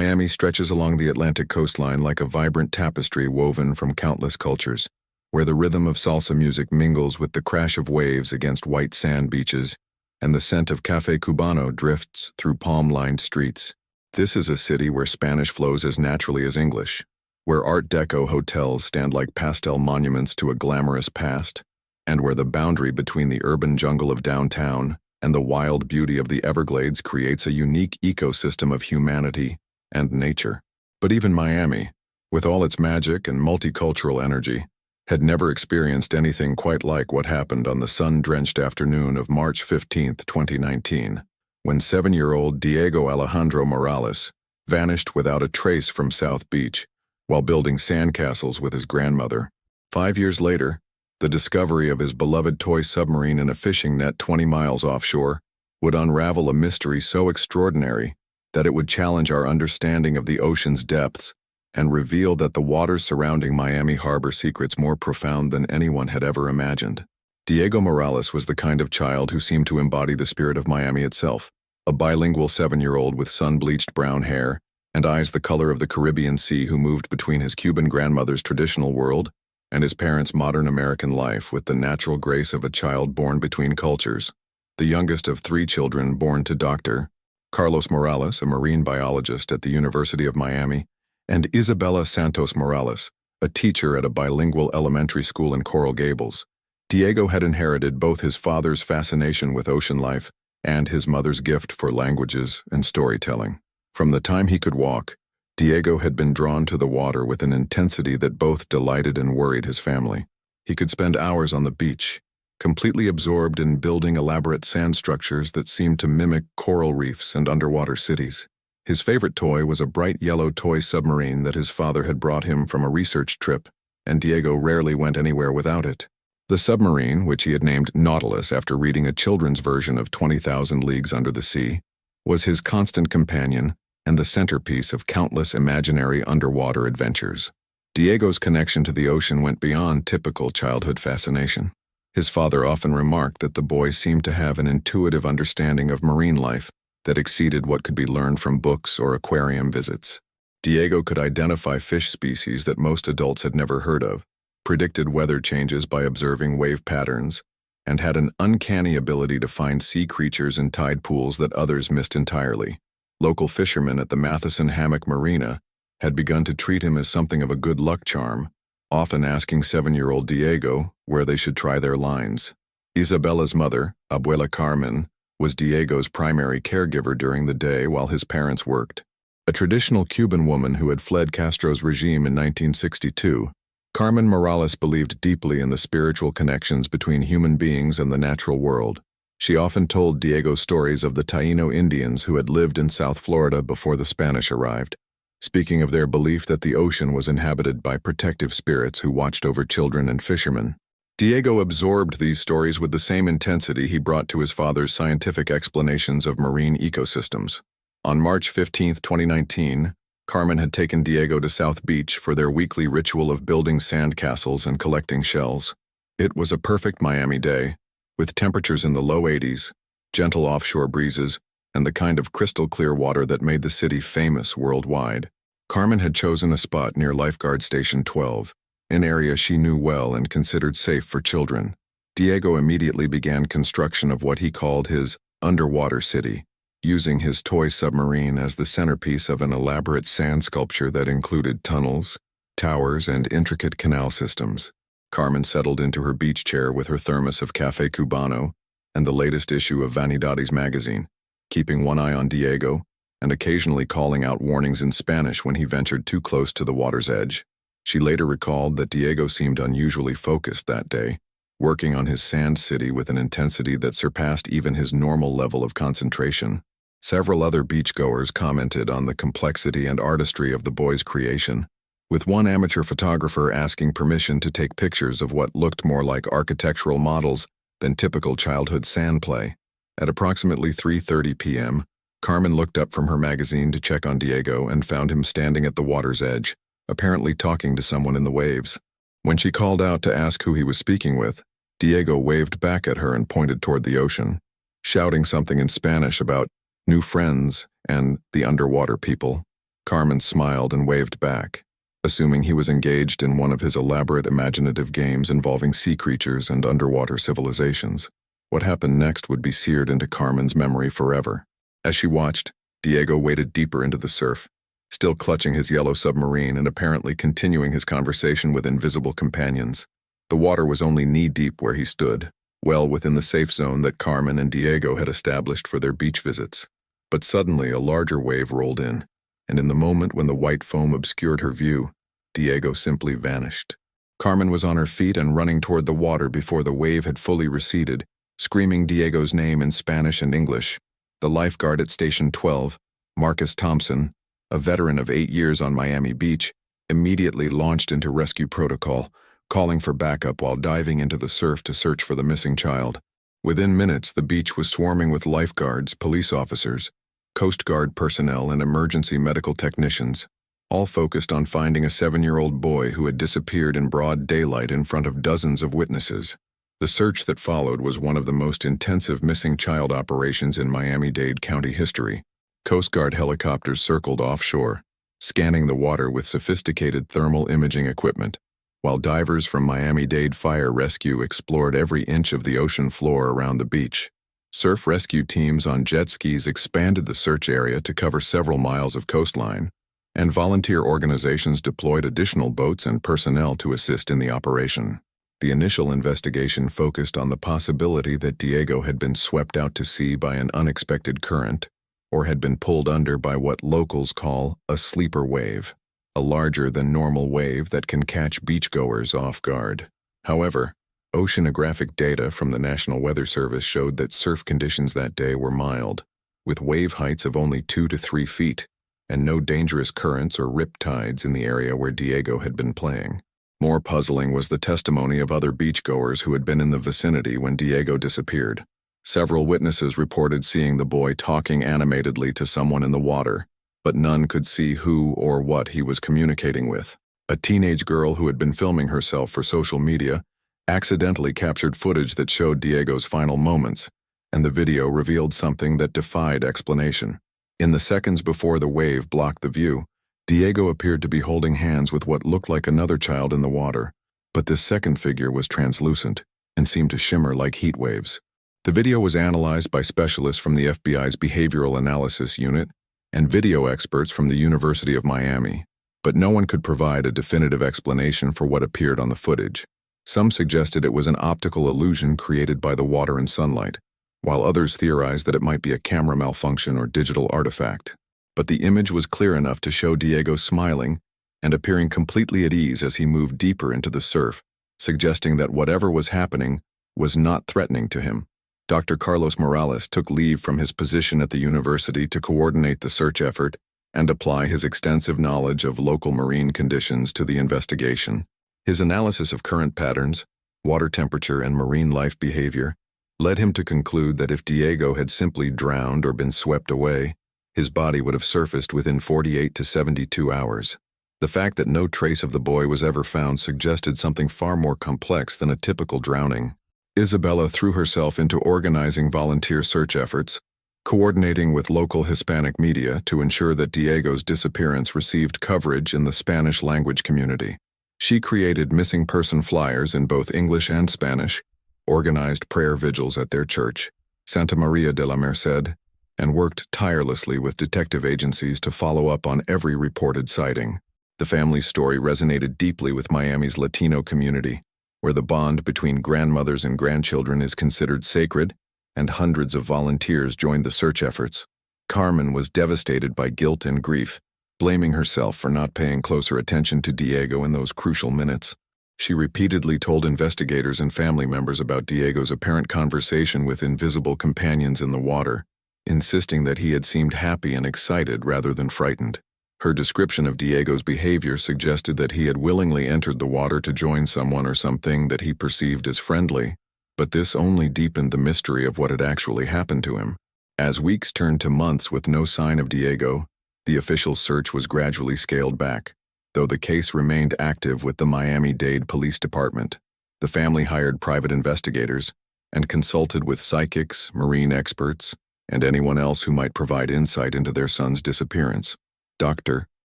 Miami stretches along the Atlantic coastline like a vibrant tapestry woven from countless cultures, where the rhythm of salsa music mingles with the crash of waves against white sand beaches, and the scent of Café Cubano drifts through palm-lined streets. This is a city where Spanish flows as naturally as English, where Art Deco hotels stand like pastel monuments to a glamorous past, and where the boundary between the urban jungle of downtown and the wild beauty of the Everglades creates a unique ecosystem of humanity and nature. But even Miami, with all its magic and multicultural energy, had never experienced anything quite like what happened on the sun-drenched afternoon of March 15, 2019, when 7-year-old Diego Alejandro Morales vanished without a trace from South Beach while building sandcastles with his grandmother. 5 years later, the discovery of his beloved toy submarine in a fishing net 20 miles offshore would unravel a mystery so extraordinary that it would challenge our understanding of the ocean's depths and reveal that the waters surrounding Miami harbor secrets more profound than anyone had ever imagined. Diego Morales was the kind of child who seemed to embody the spirit of Miami itself, a bilingual 7-year-old with sun-bleached brown hair and eyes the color of the Caribbean Sea who moved between his Cuban grandmother's traditional world and his parents' modern American life with the natural grace of a child born between cultures. The youngest of 3 children born to Dr. Carlos Morales, a marine biologist at the University of Miami, and Isabella Santos Morales, a teacher at a bilingual elementary school in Coral Gables. Diego had inherited both his father's fascination with ocean life and his mother's gift for languages and storytelling. From the time he could walk, Diego had been drawn to the water with an intensity that both delighted and worried his family. He could spend hours on the beach, completely absorbed in building elaborate sand structures that seemed to mimic coral reefs and underwater cities. His favorite toy was a bright yellow toy submarine that his father had brought him from a research trip, and Diego rarely went anywhere without it. The submarine, which he had named Nautilus after reading a children's version of 20,000 Leagues Under the Sea, was his constant companion and the centerpiece of countless imaginary underwater adventures. Diego's connection to the ocean went beyond typical childhood fascination. His father often remarked that the boy seemed to have an intuitive understanding of marine life that exceeded what could be learned from books or aquarium visits. Diego could identify fish species that most adults had never heard of, predicted weather changes by observing wave patterns, and had an uncanny ability to find sea creatures in tide pools that others missed entirely. Local fishermen at the Matheson Hammock Marina had begun to treat him as something of a good luck charm, often asking 7-year-old Diego where they should try their lines. Isabella's mother, Abuela Carmen, was Diego's primary caregiver during the day while his parents worked. A traditional Cuban woman who had fled Castro's regime in 1962, Carmen Morales believed deeply in the spiritual connections between human beings and the natural world. She often told Diego stories of the Taíno Indians who had lived in South Florida before the Spanish arrived, speaking of their belief that the ocean was inhabited by protective spirits who watched over children and fishermen. Diego absorbed these stories with the same intensity he brought to his father's scientific explanations of marine ecosystems. On March 15, 2019, Carmen had taken Diego to South Beach for their weekly ritual of building sandcastles and collecting shells. It was a perfect Miami day, with temperatures in the low 80s, gentle offshore breezes, and the kind of crystal-clear water that made the city famous worldwide. Carmen had chosen a spot near Lifeguard Station 12, an area she knew well and considered safe for children. Diego immediately began construction of what he called his underwater city, using his toy submarine as the centerpiece of an elaborate sand sculpture that included tunnels, towers, and intricate canal systems. Carmen settled into her beach chair with her thermos of Café Cubano and the latest issue of Vanidades magazine, keeping one eye on Diego and occasionally calling out warnings in Spanish when he ventured too close to the water's edge. She later recalled that Diego seemed unusually focused that day, working on his sand city with an intensity that surpassed even his normal level of concentration. Several other beachgoers commented on the complexity and artistry of the boy's creation, with one amateur photographer asking permission to take pictures of what looked more like architectural models than typical childhood sand play. At approximately 3:30 p.m., Carmen looked up from her magazine to check on Diego and found him standing at the water's edge, apparently talking to someone in the waves. When she called out to ask who he was speaking with, Diego waved back at her and pointed toward the ocean, shouting something in Spanish about new friends and the underwater people. Carmen smiled and waved back, assuming he was engaged in one of his elaborate imaginative games involving sea creatures and underwater civilizations. What happened next would be seared into Carmen's memory forever. As she watched, Diego waded deeper into the surf, still clutching his yellow submarine and apparently continuing his conversation with invisible companions. The water was only knee-deep where he stood, well within the safe zone that Carmen and Diego had established for their beach visits. But suddenly a larger wave rolled in, and in the moment when the white foam obscured her view, Diego simply vanished. Carmen was on her feet and running toward the water before the wave had fully receded, screaming Diego's name in Spanish and English. The lifeguard at Station 12, Marcus Thompson, a veteran of 8 years on Miami Beach, immediately launched into rescue protocol, calling for backup while diving into the surf to search for the missing child. Within minutes, the beach was swarming with lifeguards, police officers, Coast Guard personnel, and emergency medical technicians, all focused on finding a 7-year-old boy who had disappeared in broad daylight in front of dozens of witnesses. The search that followed was one of the most intensive missing child operations in Miami-Dade County history. Coast Guard helicopters circled offshore, scanning the water with sophisticated thermal imaging equipment, while divers from Miami-Dade Fire Rescue explored every inch of the ocean floor around the beach. Surf rescue teams on jet skis expanded the search area to cover several miles of coastline, and volunteer organizations deployed additional boats and personnel to assist in the operation. The initial investigation focused on the possibility that Diego had been swept out to sea by an unexpected current, or had been pulled under by what locals call a sleeper wave, a larger-than-normal wave that can catch beachgoers off guard. However, oceanographic data from the National Weather Service showed that surf conditions that day were mild, with wave heights of only 2 to 3 feet, and no dangerous currents or rip tides in the area where Diego had been playing. More puzzling was the testimony of other beachgoers who had been in the vicinity when Diego disappeared. Several witnesses reported seeing the boy talking animatedly to someone in the water, but none could see who or what he was communicating with. A teenage girl who had been filming herself for social media accidentally captured footage that showed Diego's final moments, and the video revealed something that defied explanation. In the seconds before the wave blocked the view, Diego appeared to be holding hands with what looked like another child in the water, but this second figure was translucent and seemed to shimmer like heat waves. The video was analyzed by specialists from the FBI's Behavioral Analysis Unit and video experts from the University of Miami, but no one could provide a definitive explanation for what appeared on the footage. Some suggested it was an optical illusion created by the water and sunlight, while others theorized that it might be a camera malfunction or digital artifact. But the image was clear enough to show Diego smiling and appearing completely at ease as he moved deeper into the surf, suggesting that whatever was happening was not threatening to him. Dr. Carlos Morales took leave from his position at the university to coordinate the search effort and apply his extensive knowledge of local marine conditions to the investigation. His analysis of current patterns, water temperature, and marine life behavior led him to conclude that if Diego had simply drowned or been swept away, his body would have surfaced within 48 to 72 hours. The fact that no trace of the boy was ever found suggested something far more complex than a typical drowning. Isabella threw herself into organizing volunteer search efforts, coordinating with local Hispanic media to ensure that Diego's disappearance received coverage in the Spanish-language community. She created missing person flyers in both English and Spanish, organized prayer vigils at their church, Santa Maria de la Merced, and worked tirelessly with detective agencies to follow up on every reported sighting. The family's story resonated deeply with Miami's Latino community, where the bond between grandmothers and grandchildren is considered sacred, and hundreds of volunteers joined the search efforts. Carmen was devastated by guilt and grief, blaming herself for not paying closer attention to Diego in those crucial minutes. She repeatedly told investigators and family members about Diego's apparent conversation with invisible companions in the water, insisting that he had seemed happy and excited rather than frightened. Her description of Diego's behavior suggested that he had willingly entered the water to join someone or something that he perceived as friendly, but this only deepened the mystery of what had actually happened to him. As weeks turned to months with no sign of Diego, the official search was gradually scaled back, though the case remained active with the Miami-Dade Police Department. The family hired private investigators and consulted with psychics, marine experts, and anyone else who might provide insight into their son's disappearance. Dr.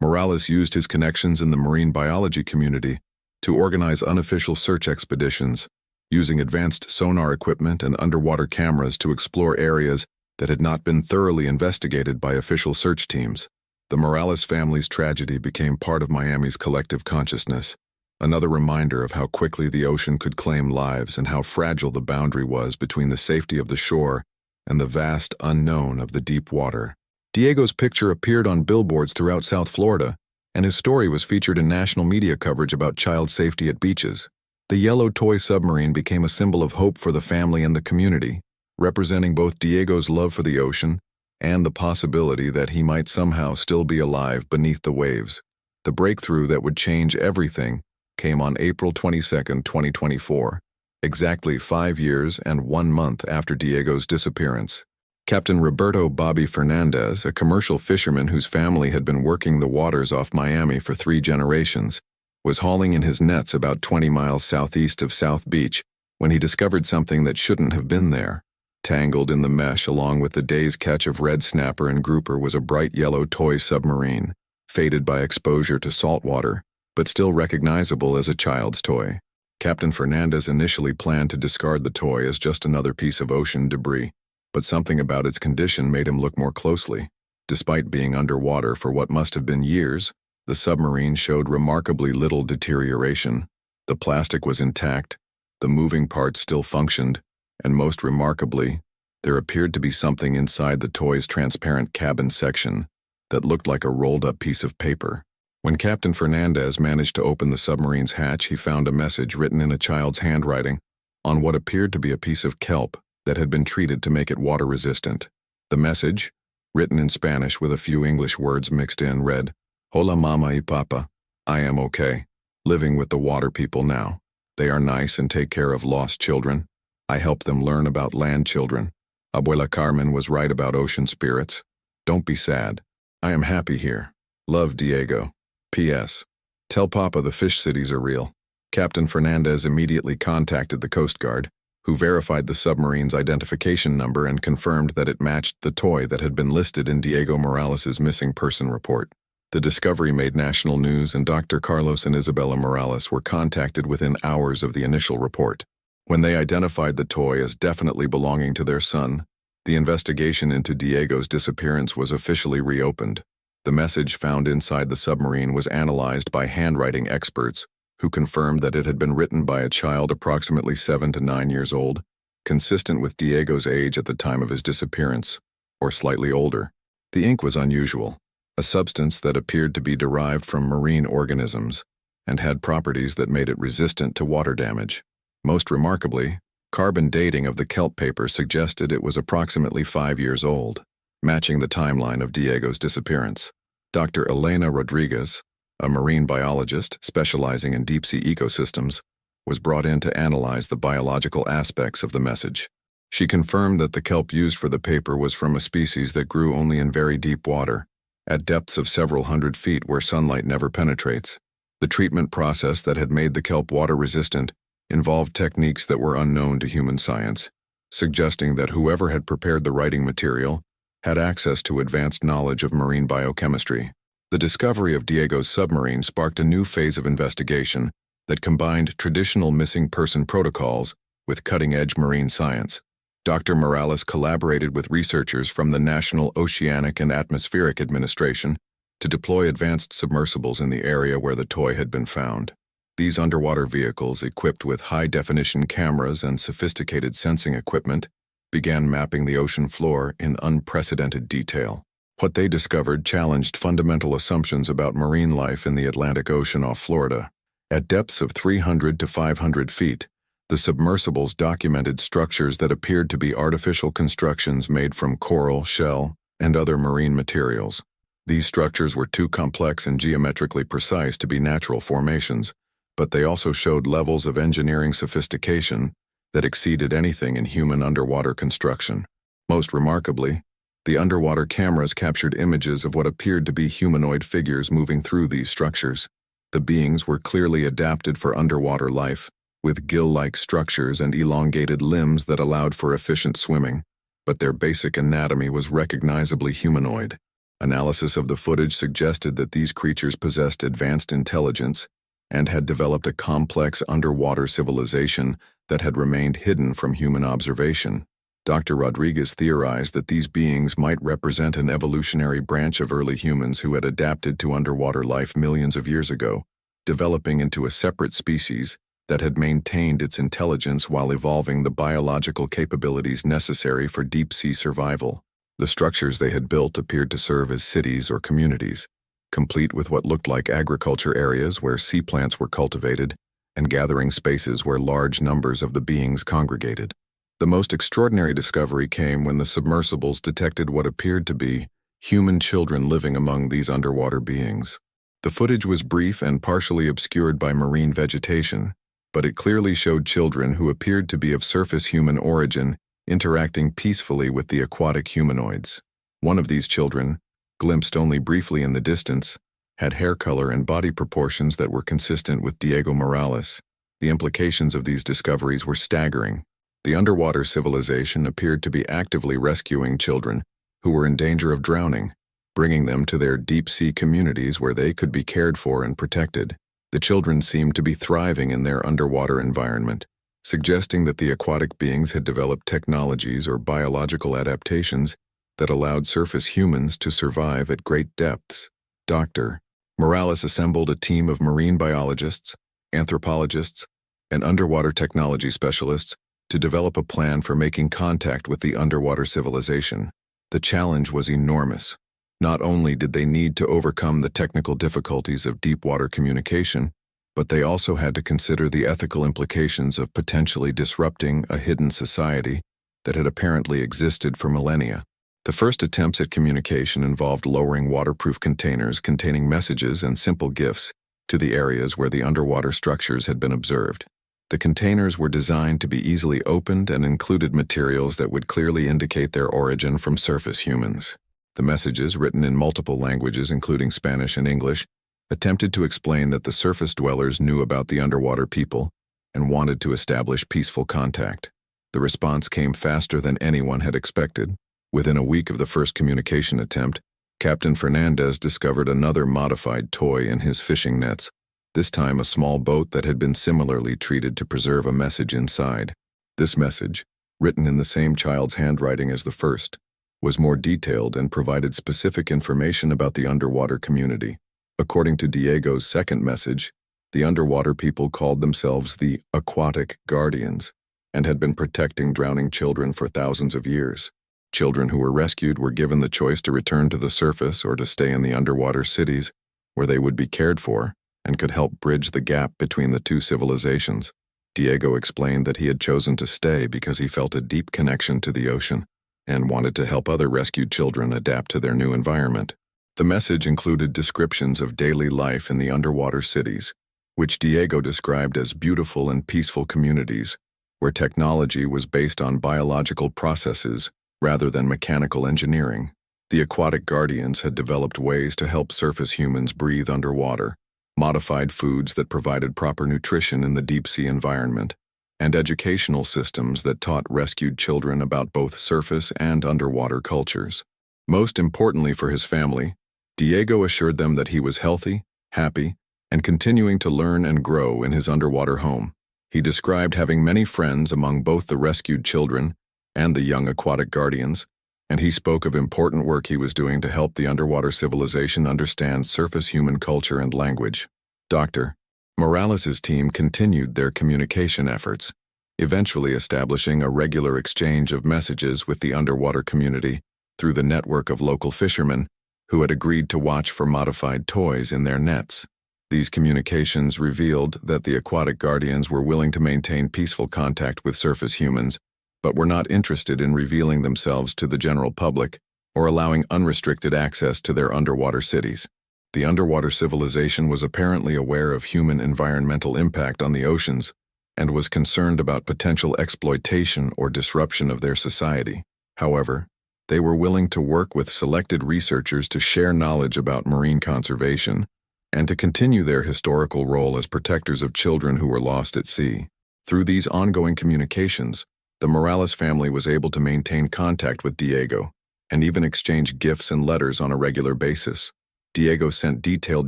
Morales used his connections in the marine biology community to organize unofficial search expeditions, using advanced sonar equipment and underwater cameras to explore areas that had not been thoroughly investigated by official search teams. The Morales family's tragedy became part of Miami's collective consciousness, another reminder of how quickly the ocean could claim lives and how fragile the boundary was between the safety of the shore and the vast unknown of the deep water. Diego's picture appeared on billboards throughout South Florida, and his story was featured in national media coverage about child safety at beaches. The yellow toy submarine became a symbol of hope for the family and the community, representing both Diego's love for the ocean and the possibility that he might somehow still be alive beneath the waves. The breakthrough that would change everything came on April 22, 2024, exactly 5 years and 1 month after Diego's disappearance. Captain Roberto Bobby Fernandez, a commercial fisherman whose family had been working the waters off Miami for 3 generations, was hauling in his nets about 20 miles southeast of South Beach when he discovered something that shouldn't have been there. Tangled in the mesh along with the day's catch of red snapper and grouper was a bright yellow toy submarine, faded by exposure to salt water, but still recognizable as a child's toy. Captain Fernandez initially planned to discard the toy as just another piece of ocean debris, but something about its condition made him look more closely. Despite being underwater for what must have been years, the submarine showed remarkably little deterioration. The plastic was intact, the moving parts still functioned, and most remarkably, there appeared to be something inside the toy's transparent cabin section that looked like a rolled-up piece of paper. When Captain Fernandez managed to open the submarine's hatch, he found a message written in a child's handwriting on what appeared to be a piece of kelp that had been treated to make it water-resistant. The message, written in Spanish with a few English words mixed in, read, "Hola mama y papa, I am okay, living with the water people now. They are nice and take care of lost children. I help them learn about land children. Abuela Carmen was right about ocean spirits. Don't be sad. I am happy here. Love, Diego. P.S. Tell Papa the fish cities are real." Captain Fernandez immediately contacted the Coast Guard, who verified the submarine's identification number and confirmed that it matched the toy that had been listed in Diego Morales' missing person report. The discovery made national news, and Dr. Carlos and Isabella Morales were contacted within hours of the initial report. When they identified the toy as definitely belonging to their son, the investigation into Diego's disappearance was officially reopened. The message found inside the submarine was analyzed by handwriting experts who confirmed that it had been written by a child approximately 7 to 9 years old, consistent with Diego's age at the time of his disappearance, or slightly older. The ink was unusual, a substance that appeared to be derived from marine organisms and had properties that made it resistant to water damage. Most remarkably, carbon dating of the kelp paper suggested it was approximately 5 years old, matching the timeline of Diego's disappearance. Dr. Elena Rodriguez, a marine biologist specializing in deep-sea ecosystems, was brought in to analyze the biological aspects of the message. She confirmed that the kelp used for the paper was from a species that grew only in very deep water, at depths of several hundred feet where sunlight never penetrates. The treatment process that had made the kelp water-resistent involved techniques that were unknown to human science, suggesting that whoever had prepared the writing material had access to advanced knowledge of marine biochemistry. The discovery of Diego's submarine sparked a new phase of investigation that combined traditional missing person protocols with cutting-edge marine science. Dr. Morales collaborated with researchers from the National Oceanic and Atmospheric Administration to deploy advanced submersibles in the area where the toy had been found. These underwater vehicles, equipped with high-definition cameras and sophisticated sensing equipment, began mapping the ocean floor in unprecedented detail. What they discovered challenged fundamental assumptions about marine life in the Atlantic Ocean off Florida. At depths of 300 to 500 feet, the submersibles documented structures that appeared to be artificial constructions made from coral, shell, and other marine materials. These structures were too complex and geometrically precise to be natural formations, but they also showed levels of engineering sophistication that exceeded anything in human underwater construction. Most remarkably, the underwater cameras captured images of what appeared to be humanoid figures moving through these structures. The beings were clearly adapted for underwater life, with gill-like structures and elongated limbs that allowed for efficient swimming, but their basic anatomy was recognizably humanoid. Analysis of the footage suggested that these creatures possessed advanced intelligence and had developed a complex underwater civilization that had remained hidden from human observation. Dr. Rodriguez theorized that these beings might represent an evolutionary branch of early humans who had adapted to underwater life millions of years ago, developing into a separate species that had maintained its intelligence while evolving the biological capabilities necessary for deep-sea survival. The structures they had built appeared to serve as cities or communities, complete with what looked like agriculture areas where sea plants were cultivated and gathering spaces where large numbers of the beings congregated. The most extraordinary discovery came when the submersibles detected what appeared to be human children living among these underwater beings. The footage was brief and partially obscured by marine vegetation, but it clearly showed children who appeared to be of surface human origin interacting peacefully with the aquatic humanoids. One of these children, glimpsed only briefly in the distance, had hair color and body proportions that were consistent with Diego Morales. The implications of these discoveries were staggering. The underwater civilization appeared to be actively rescuing children who were in danger of drowning, bringing them to their deep-sea communities where they could be cared for and protected. The children seemed to be thriving in their underwater environment, suggesting that the aquatic beings had developed technologies or biological adaptations that allowed surface humans to survive at great depths. Dr. Morales assembled a team of marine biologists, anthropologists, and underwater technology specialists to develop a plan for making contact with the underwater civilization. The challenge was enormous. Not only did they need to overcome the technical difficulties of deep-water communication, but they also had to consider the ethical implications of potentially disrupting a hidden society that had apparently existed for millennia. The first attempts at communication involved lowering waterproof containers containing messages and simple gifts to the areas where the underwater structures had been observed. The containers were designed to be easily opened and included materials that would clearly indicate their origin from surface humans. The messages, written in multiple languages including Spanish and English, attempted to explain that the surface dwellers knew about the underwater people and wanted to establish peaceful contact. The response came faster than anyone had expected. Within a week of the first communication attempt, Captain Fernandez discovered another modified toy in his fishing nets, this time a small boat that had been similarly treated to preserve a message inside. This message, written in the same child's handwriting as the first, was more detailed and provided specific information about the underwater community. According to Diego's second message, the underwater people called themselves the Aquatic Guardians and had been protecting drowning children for thousands of years. Children who were rescued were given the choice to return to the surface or to stay in the underwater cities, where they would be cared for and could help bridge the gap between the two civilizations. Diego explained that he had chosen to stay because he felt a deep connection to the ocean and wanted to help other rescued children adapt to their new environment. The message included descriptions of daily life in the underwater cities, which Diego described as beautiful and peaceful communities, where technology was based on biological processes rather than mechanical engineering. The Aquatic Guardians had developed ways to help surface humans breathe underwater, modified foods that provided proper nutrition in the deep-sea environment, and educational systems that taught rescued children about both surface and underwater cultures. Most importantly for his family, Diego assured them that he was healthy, happy, and continuing to learn and grow in his underwater home. He described having many friends among both the rescued children and the young Aquatic Guardians, and he spoke of important work he was doing to help the underwater civilization understand surface human culture and language. Dr. Morales' team continued their communication efforts, eventually establishing a regular exchange of messages with the underwater community through the network of local fishermen who had agreed to watch for modified toys in their nets. These communications revealed that the Aquatic Guardians were willing to maintain peaceful contact with surface humans, but were not interested in revealing themselves to the general public or allowing unrestricted access to their underwater cities. The underwater civilization was apparently aware of human environmental impact on the oceans and was concerned about potential exploitation or disruption of their society. However, they were willing to work with selected researchers to share knowledge about marine conservation and to continue their historical role as protectors of children who were lost at sea. Through these ongoing communications, the Morales family was able to maintain contact with Diego and even exchanged gifts and letters on a regular basis. Diego sent detailed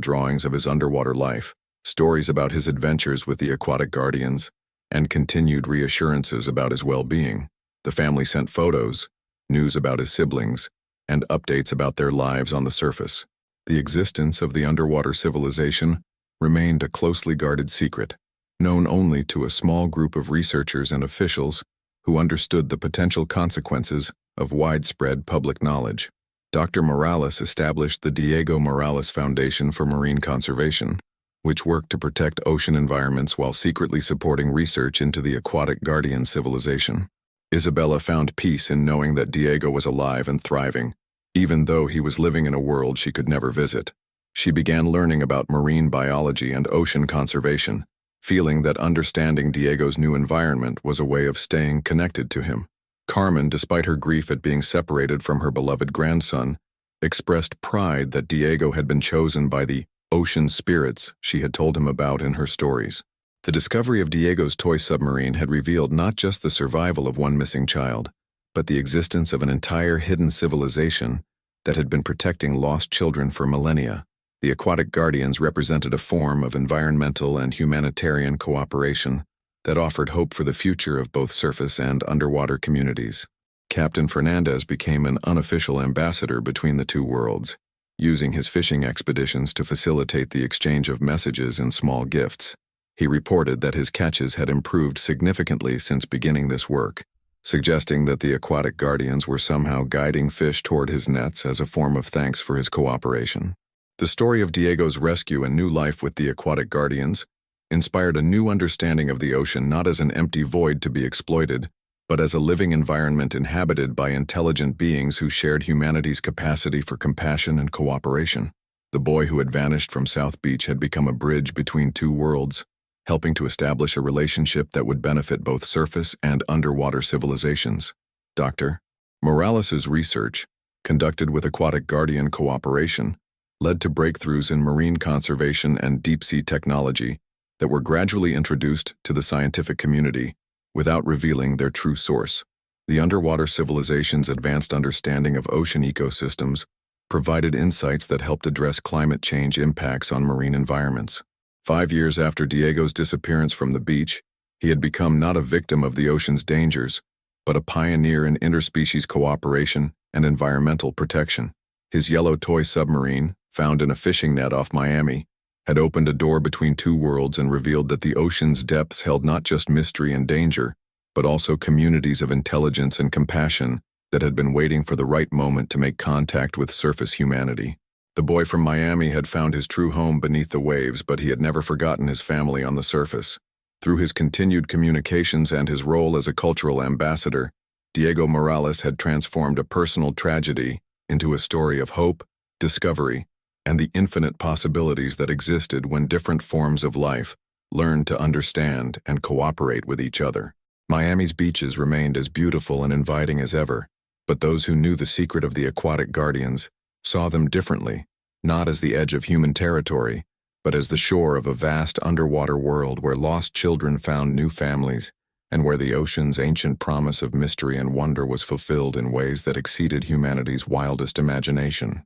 drawings of his underwater life, stories about his adventures with the aquatic guardians, and continued reassurances about his well-being. The family sent photos, news about his siblings, and updates about their lives on the surface. The existence of the underwater civilization remained a closely guarded secret, known only to a small group of researchers and officials who understood the potential consequences of widespread public knowledge. Dr. Morales established the Diego Morales Foundation for Marine Conservation, which worked to protect ocean environments while secretly supporting research into the aquatic guardian civilization. Isabella found peace in knowing that Diego was alive and thriving, even though he was living in a world she could never visit. She began learning about marine biology and ocean conservation, feeling that understanding Diego's new environment was a way of staying connected to him. Carmen, despite her grief at being separated from her beloved grandson, expressed pride that Diego had been chosen by the ocean spirits she had told him about in her stories. The discovery of Diego's toy submarine had revealed not just the survival of one missing child, but the existence of an entire hidden civilization that had been protecting lost children for millennia. The aquatic guardians represented a form of environmental and humanitarian cooperation that offered hope for the future of both surface and underwater communities. Captain Fernandez became an unofficial ambassador between the two worlds, using his fishing expeditions to facilitate the exchange of messages and small gifts. He reported that his catches had improved significantly since beginning this work, suggesting that the aquatic guardians were somehow guiding fish toward his nets as a form of thanks for his cooperation. The story of Diego's rescue and new life with the aquatic guardians inspired a new understanding of the ocean not as an empty void to be exploited, but as a living environment inhabited by intelligent beings who shared humanity's capacity for compassion and cooperation. The boy who had vanished from South Beach had become a bridge between two worlds, helping to establish a relationship that would benefit both surface and underwater civilizations. Dr. Morales's research, conducted with aquatic guardian cooperation, led to breakthroughs in marine conservation and deep-sea technology that were gradually introduced to the scientific community without revealing their true source. The underwater civilization's advanced understanding of ocean ecosystems provided insights that helped address climate change impacts on marine environments. 5 years after Diego's disappearance from the beach, he had become not a victim of the ocean's dangers, but a pioneer in interspecies cooperation and environmental protection. His yellow toy submarine, found in a fishing net off Miami, had opened a door between two worlds and revealed that the ocean's depths held not just mystery and danger, but also communities of intelligence and compassion that had been waiting for the right moment to make contact with surface humanity. The boy from Miami had found his true home beneath the waves, but he had never forgotten his family on the surface. Through his continued communications and his role as a cultural ambassador, Diego Morales had transformed a personal tragedy into a story of hope, discovery, and the infinite possibilities that existed when different forms of life learned to understand and cooperate with each other. Miami's beaches remained as beautiful and inviting as ever, but those who knew the secret of the aquatic guardians saw them differently, not as the edge of human territory, but as the shore of a vast underwater world where lost children found new families, and where the ocean's ancient promise of mystery and wonder was fulfilled in ways that exceeded humanity's wildest imagination.